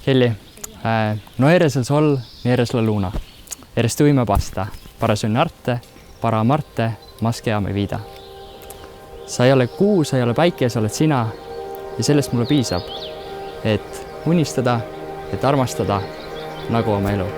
Heli, no eres el sol, ni eres la luna. Eres tú y me basta. Para soñarte, para amarte, más que a mi vida. Sa ei ole kuu, sa ei ole päike, sa oled sina. Ja sellest mulle piisab, et unistada, et armastada nagu oma elu.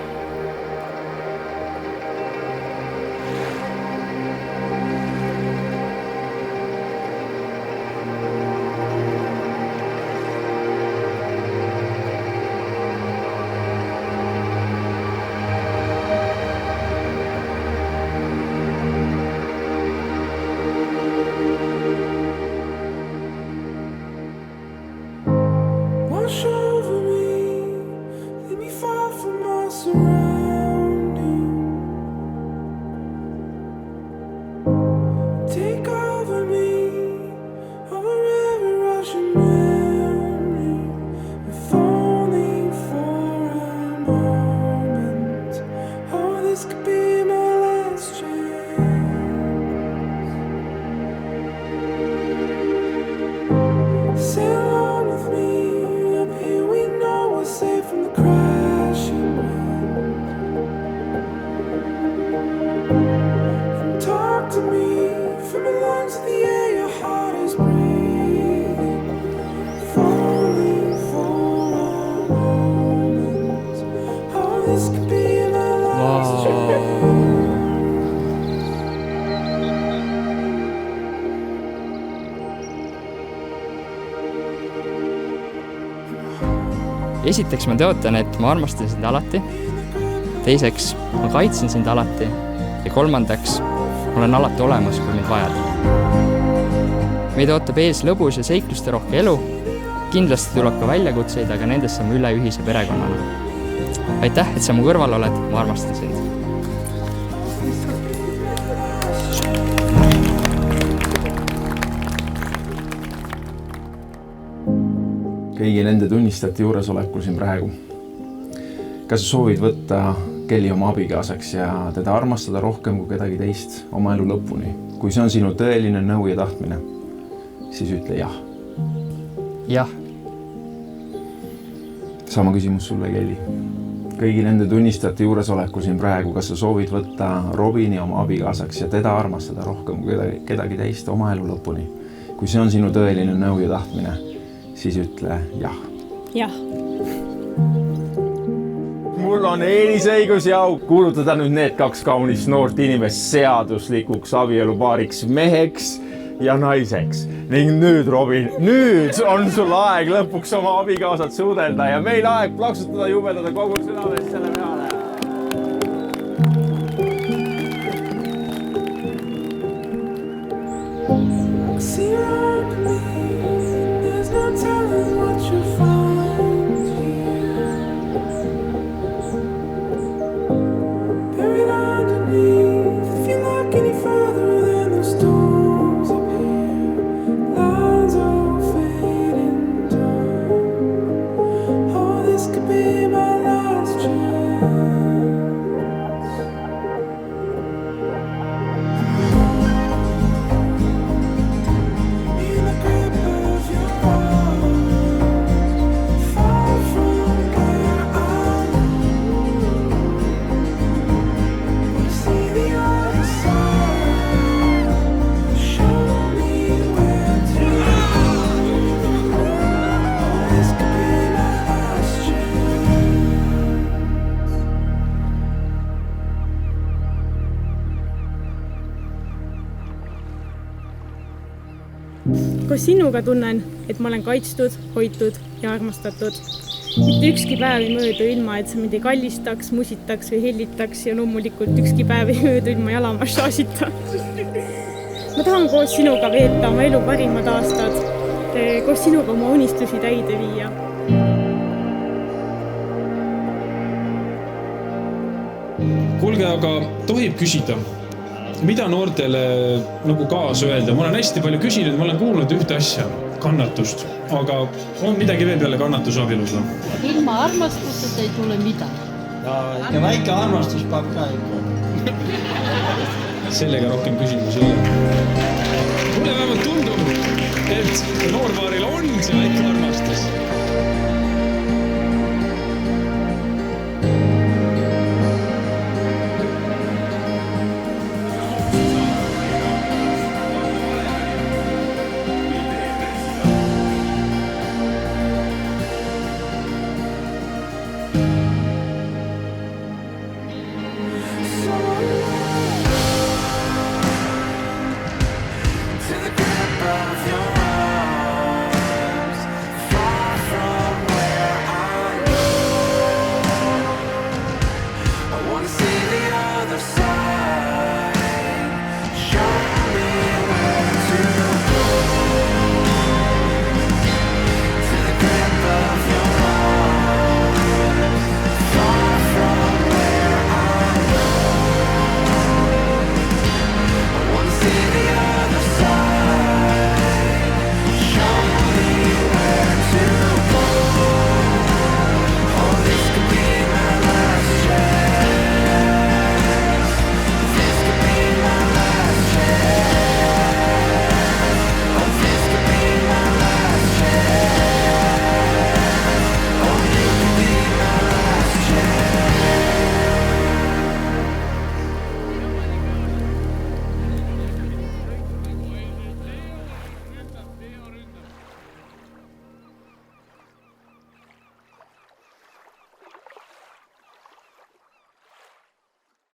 Wash over me, let me fall from my surroundings. Take over me, over every rushing memory. If only for a moment. Oh, this could be my last chance. Sail on with me, up here we know we're safe from the crashing wind. And talk to me from the lungs of the air your heart is breathing. Falling for a moment. Oh, this could be my last chance. Esiteks ma tõotan, et ma armastan sind alati. Teiseks, ma kaitsen sind alati. Ja kolmandaks, ma olen alati olemas, kui mind vajad. Meid ootab ees lõbus ja seikluste rohke elu. Kindlasti tuleb ka väljakutseid, aga nendest saame üle ühise perekonnana. Aitäh, et sa mu kõrval oled, ma armastan sind. Kõigi nende tunnistajate juuresolekul siin praegu. Kas sa soovid võtta Kelly oma abigaasaks ja teda armastada rohkem kui kedagi teist oma elu lõpuni? Kui see on sinu tõeline nõu ja tahtmine, siis ütle jah. Jah. Sama küsimus sulle, Kelly. Kõigi nende tunnistajate juuresolekul siin praegu, kas sa soovid võtta Robini oma abigaasaks ja teda armastada rohkem kui kedagi teist oma elu lõpuni? Kui see on sinu tõeline nõu ja tahtmine, siis ütle jah. Jah. Mul on eelisõigus ja au kuulutada nüüd need kaks kaunist noort inimest seaduslikuks abielupaariks meheks ja naiseks. Ning nüüd, Robin, nüüd on sul aeg lõpuks oma abikaasat suudelda ja meil aeg plaksutada, jubedada kogu südamest selle peale. See around me, there's no telling what you'll find here. Buried underneath, if you look any further than the storms up here, lines of fading time. Oh, this could be my last chance. In the grip of your arms, far from where I wanna see the other side. Show me where to go. Oh, this could be my last chance. Koos sinuga tunnen, et ma olen kaitstud, hoitud ja armastatud. Mitte ükski päev ei möödu ilma, et sa mind ei kallistaks, musitaks või hellitaks ja loomulikult ükski päev ei möödu ilma jalamassaažita. Ma tahan koos sinuga veeta oma elu parimad aastad, koos sinuga oma unistusi täide viia. Kuulge, aga tohib küsida, mida noortele nagu kaasa öelda? Ma olen hästi palju küsinud, ma olen kuulnud ühte asja, kannatust, aga on midagi veel peale kannatusabielus? Ilma armastusest ei tule midagi. Ja väike armastus peab ka ikka. Sellega rohkem küsimusi ei ole. Mulle vähemalt tundub, et noorpaaril on see väike armastus.